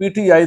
PTI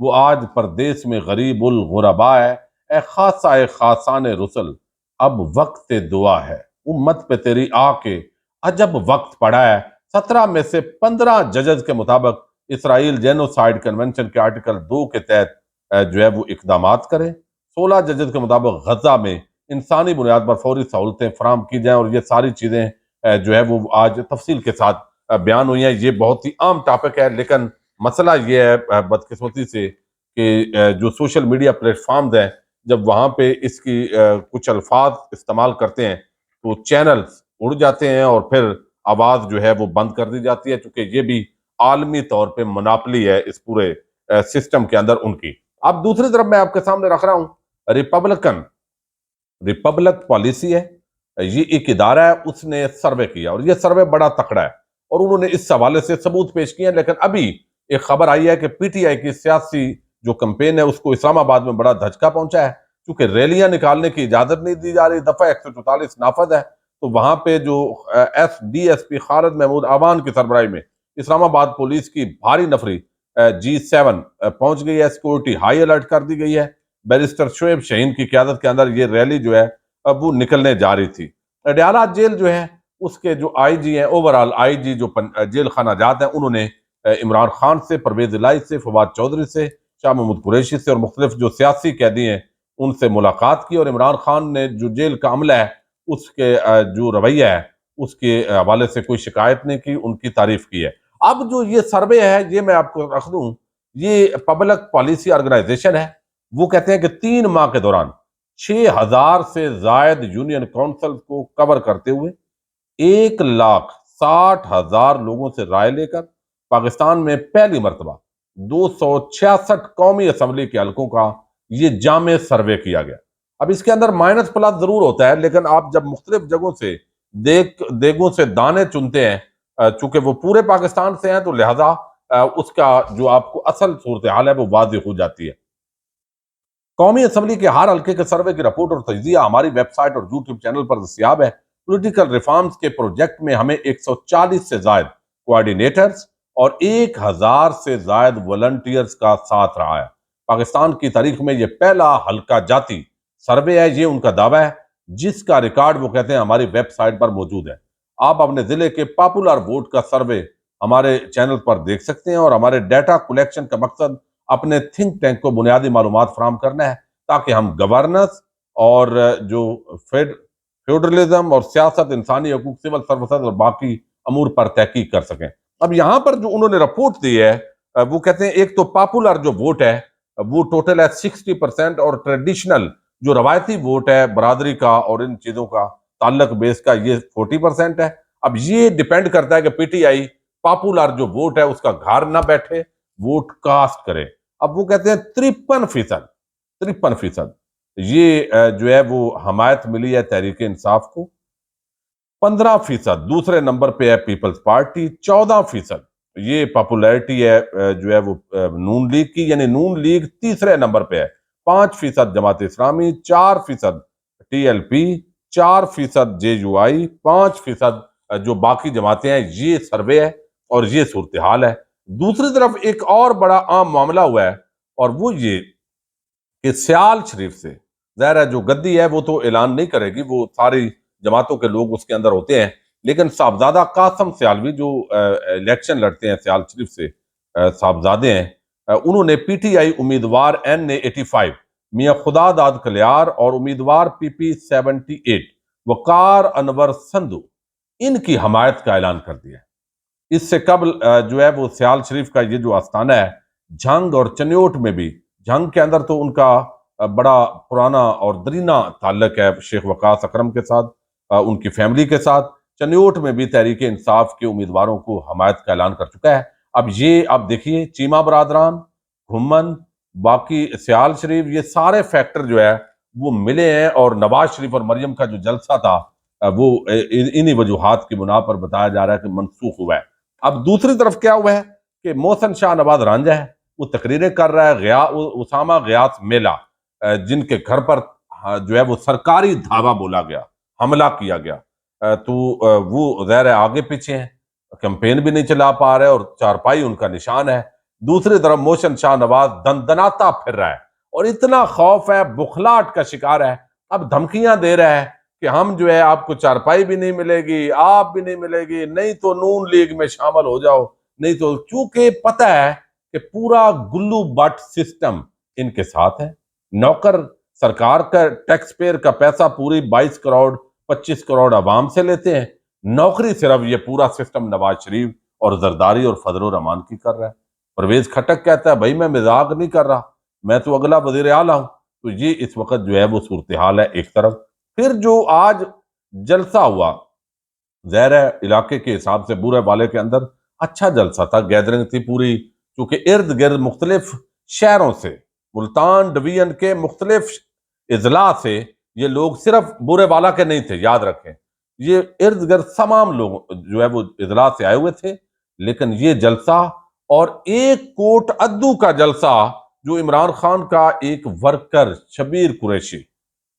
وہ آج پردیس میں غریب الغربا ہے، اے خاصا اے خاصان رسل، اب وقت دعا ہے، امت پہ تیری آ کے عجب وقت پڑا ہے۔ 17 میں سے 15 ججز کے مطابق اسرائیل جینوسائیڈ کنونشن کے آرٹیکل 2 کے تحت جو ہے وہ اقدامات کرے۔ 16 ججز کے مطابق غزہ میں انسانی بنیاد پر فوری سہولتیں فراہم کی جائیں، اور یہ ساری چیزیں جو ہے وہ آج تفصیل کے ساتھ بیان ہوئی ہیں۔ یہ بہت ہی عام ٹاپک ہے، لیکن مسئلہ یہ ہے بدقسمتی سے کہ جو سوشل میڈیا پلیٹ فارمز ہیں، جب وہاں پہ اس کی کچھ الفاظ استعمال کرتے ہیں تو چینلز اڑ جاتے ہیں اور پھر آواز جو ہے وہ بند کر دی جاتی ہے، چونکہ یہ بھی عالمی طور پہ مناپلی ہے اس پورے سسٹم کے اندر ان کی۔ اب دوسری طرف میں آپ کے سامنے رکھ رہا ہوں ریپبلک پالیسی ہے، یہ ایک ادارہ ہے، اس نے سروے کیا اور یہ سروے بڑا تکڑا ہے اور انہوں نے اس حوالے سے ثبوت پیش کیے ہیں۔ لیکن ابھی ایک خبر آئی ہے کہ پی ٹی آئی کی سیاسی جو کمپین ہے اس کو اسلام آباد میں بڑا دھچکا پہنچا ہے، کیونکہ ریلیاں نکالنے کی اجازت نہیں دی جا رہی، دفعہ 144 نافذ ہے، تو وہاں پہ جو ڈی ایس پی خالد محمود آوان کی سربراہی میں اسلام آباد پولیس کی بھاری نفری G7 پہنچ گئی ہے، سیکورٹی ہائی الرٹ کر دی گئی ہے۔ بیرسٹر شعیب شہین کی قیادت کے اندر یہ ریلی جو ہے اب وہ نکلنے جا رہی تھی۔ اڈیالہ جیل جو ہے اس کے جو آئی جی ہیں، اوورال آئی جی جو جیل خانہ جات ہیں، انہوں نے عمران خان سے، پرویز الہی سے، فواد چودھری سے، شاہ محمود قریشی سے اور مختلف جو سیاسی قیدی ہیں ان سے ملاقات کی، اور عمران خان نے جو جیل کا عملہ ہے اس کے جو رویہ ہے اس کے حوالے سے کوئی شکایت نہیں کی، ان کی تعریف کی ہے۔ اب جو یہ سروے ہے یہ میں آپ کو رکھ دوں، یہ پبلک پالیسی آرگنائزیشن ہے، وہ کہتے ہیں کہ 3 ماہ کے دوران 6,000 سے زائد یونین کونسل کو کور کرتے ہوئے 1,60,000 لوگوں سے رائے لے کر پاکستان میں پہلی مرتبہ 266 قومی اسمبلی کے حلقوں کا یہ جامع سروے کیا گیا۔ اب اس کے اندر مائنس پلس ضرور ہوتا ہے، لیکن آپ جب مختلف جگہوں سے دیگوں سے دانے چنتے ہیں، چونکہ وہ پورے پاکستان سے ہیں تو لہٰذا اس کا جو آپ کو اصل صورتحال ہے وہ واضح ہو جاتی ہے۔ قومی اسمبلی کے ہر حلقے کے سروے کی رپورٹ اور تجزیہ ہماری ویب سائٹ اور یوٹیوب چینل پر دستیاب ہے۔ پولیٹیکل ریفارمز کے پروجیکٹ میں ہمیں 140 سے زائد کوآرڈینیٹرز اور 1,000 سے زائد والنٹیئرز کا ساتھ رہا ہے۔ پاکستان کی تاریخ میں یہ پہلا حلقہ جاتی سروے ہے، یہ ان کا دعویٰ ہے، جس کا ریکارڈ وہ کہتے ہیں ہماری ویب سائٹ پر موجود ہے۔ آپ اپنے ضلع کے پاپولر ووٹ کا سروے ہمارے چینل پر دیکھ سکتے ہیں، اور ہمارے ڈیٹا کلیکشن کا مقصد اپنے تھنک ٹینک کو بنیادی معلومات فراہم کرنا ہے تاکہ ہم گورننس اور جو فیوڈرلزم اور سیاست، انسانی حقوق، سول سروسز اور باقی امور پر تحقیق کر سکیں۔ اب یہاں پر جو انہوں نے رپورٹ دی ہے وہ کہتے ہیں ایک تو پاپولر جو ووٹ ہے وہ ٹوٹل ہے 60%، اور ٹریڈیشنل جو روایتی ووٹ ہے برادری کا اور ان چیزوں کا تعلق بیس کا یہ 40% ہے۔ اب یہ ڈیپینڈ کرتا ہے کہ پی ٹی آئی پاپولر جو ووٹ ہے اس کا گھر نہ بیٹھے، ووٹ کاسٹ کرے۔ اب وہ کہتے ہیں 53% یہ جو ہے وہ حمایت ملی ہے تحریک انصاف کو، 15% دوسرے نمبر پہ ہے پیپلز پارٹی، 14% یہ پاپولیرٹی ہے جو ہے وہ نون لیگ کی، یعنی نون لیگ تیسرے نمبر پہ ہے، 5% Jamaat Islami, 4% T L P, 4% J U I, 5% جو باقی جماعتیں ہیں۔ یہ سروے ہے اور یہ صورتحال ہے۔ دوسری طرف ایک اور بڑا عام معاملہ ہوا ہے، اور وہ یہ کہ سیال شریف سے ظاہر ہے جو گدی ہے وہ تو اعلان نہیں کرے گی، وہ ساری جماعتوں کے لوگ اس کے اندر ہوتے ہیں، لیکن صاحبزادہ قاسم سیالوی جو الیکشن لڑتے ہیں سیال شریف سے، صاحبزادے ہیں، انہوں نے پی ٹی آئی امیدوار NA85 میاں خدا داد کلیار اور امیدوار PP78 وقار انور سندھو، ان کی حمایت کا اعلان کر دیا ہے۔ اس سے قبل جو ہے وہ سیال شریف کا یہ جو آستانہ ہے، جھنگ اور چنیوٹ میں بھی، جھنگ کے اندر تو ان کا بڑا پرانا اور درینا تعلق ہے شیخ وقاص اکرم کے ساتھ، ان کی فیملی کے ساتھ۔ چنیوٹ میں بھی تحریک انصاف کے امیدواروں کو حمایت کا اعلان کر چکا ہے۔ اب دیکھیے چیمہ برادران، گھمن، باقی سیال شریف، یہ سارے فیکٹر جو ہے وہ ملے ہیں، اور نواز شریف اور مریم کا جو جلسہ تھا وہ انہی وجوہات کی بنا پر بتایا جا رہا ہے کہ منسوخ ہوا ہے۔ اب دوسری طرف کیا ہوا ہے کہ محسن شاہ نواز رانجہ ہے، وہ تقریریں کر رہا ہے، اسامہ غیاث میلہ جن کے گھر پر جو ہے وہ سرکاری دھاوا بولا گیا، حملہ کیا گیا، تو وہ ظاہر ہے آگے پیچھے ہیں، کمپین بھی نہیں چلا پا رہے اور چارپائی ان کا نشان ہے۔ دوسری طرف محسن شاہ نواز دندناتا پھر رہا ہے اور اتنا خوف ہے، بخلاہٹ کا شکار ہے، اب دھمکیاں دے رہا ہے کہ ہم جو ہے آپ کو چارپائی بھی نہیں ملے گی، آپ بھی نہیں ملے گی، نہیں تو نون لیگ میں شامل ہو جاؤ، نہیں تو، چونکہ پتہ ہے کہ پورا گلو بٹ سسٹم ان کے ساتھ ہے، نوکر سرکار کا ٹیکس پیئر کا پیسہ پوری 22 کروڑ 25 کروڑ عوام سے لیتے ہیں، نوکری صرف یہ پورا سسٹم نواز شریف اور زرداری اور فضل الرحمان کی کر رہا ہے۔ پرویز کھٹک کہتا ہے بھائی میں مذاق نہیں کر رہا، میں تو اگلا وزیر اعلیٰ ہوں۔ تو یہ اس وقت جو ہے وہ صورتحال ہے ایک طرف۔ پھر جو آج جلسہ ہوا، ظاہر ہے علاقے کے حساب سے بورے والے کے اندر اچھا جلسہ تھا، گیدرنگ تھی پوری، کیونکہ ارد گرد مختلف شہروں سے، ملتان ڈویژن کے مختلف اضلاع سے یہ لوگ صرف بورے والا کے نہیں تھے، یاد رکھیں، یہ ارد گرد تمام لوگ جو ہے وہ اضلاع سے آئے ہوئے تھے، لیکن یہ جلسہ اور ایک کوٹ ادو کا جلسہ جو عمران خان کا ایک ورکر شبیر قریشی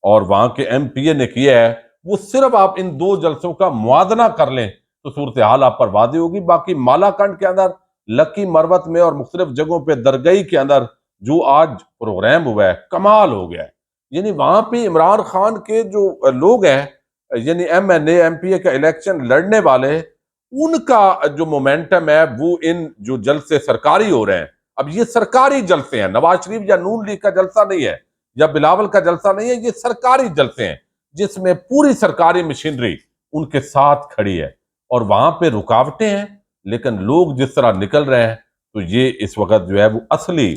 اور وہاں کے ایم پی اے نے کیا ہے، وہ صرف آپ ان دو جلسوں کا موازنہ کر لیں تو صورتحال آپ پر واضح ہوگی۔ باقی مالا کنڈ کے اندر، لکی مروت میں اور مختلف جگہوں پہ درگئی کے اندر جو آج پروگرام ہوا ہے، کمال ہو گیا ہے۔ یعنی وہاں پہ عمران خان کے جو لوگ ہیں، یعنی M N A M P A کا الیکشن لڑنے والے، ان کا جو مومنٹم ہے وہ ان جو جلسے سرکاری ہو رہے ہیں، اب یہ سرکاری جلسے ہیں، نواز شریف یا نون لیگ کا جلسہ نہیں ہے یا بلاول کا جلسہ نہیں ہے، یہ سرکاری جلسے ہیں جس میں پوری سرکاری مشینری ان کے ساتھ کھڑی ہے اور وہاں پہ رکاوٹیں ہیں، لیکن لوگ جس طرح نکل رہے ہیں تو یہ اس وقت جو ہے وہ اصلی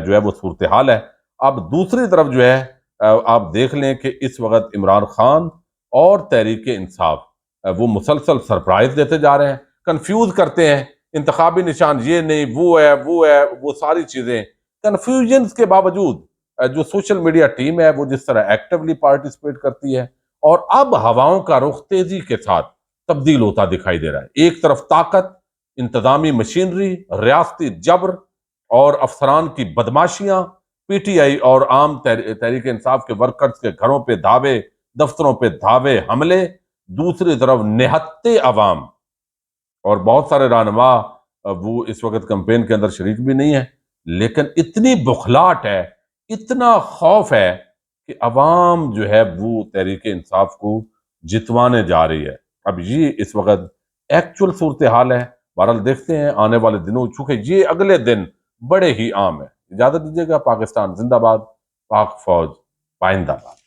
جو ہے وہ صورتحال ہے۔ اب دوسری طرف جو ہے آپ دیکھ لیں کہ اس وقت عمران خان اور تحریک انصاف وہ مسلسل سرپرائز دیتے جا رہے ہیں، کنفیوز کرتے ہیں، انتخابی نشان یہ نہیں، وہ ہے، وہ ساری چیزیں کنفیوژنز کے باوجود جو سوشل میڈیا ٹیم ہے وہ جس طرح ایکٹیولی پارٹیسپیٹ کرتی ہے، اور اب ہواؤں کا رخ تیزی کے ساتھ تبدیل ہوتا دکھائی دے رہا ہے۔ ایک طرف طاقت، انتظامی مشینری، ریاستی جبر اور افسران کی بدماشیاں، پی ٹی آئی اور عام تحریک انصاف کے ورکرز کے گھروں پہ دھاوے، دفتروں پہ دھاوے، حملے، دوسری طرف نہتے عوام اور بہت سارے رہنما وہ اس وقت کمپین کے اندر شریک بھی نہیں ہیں، لیکن اتنی بخلاہٹ ہے، اتنا خوف ہے کہ عوام جو ہے وہ تحریک انصاف کو جتوانے جا رہی ہے۔ اب یہ اس وقت ایکچول صورتحال ہے، بہرحال دیکھتے ہیں آنے والے دنوں، چونکہ یہ اگلے دن بڑے ہی عام ہے۔ اجازت دیجیے گا، پاکستان زندہ باد، پاک فوج پائندہ باد۔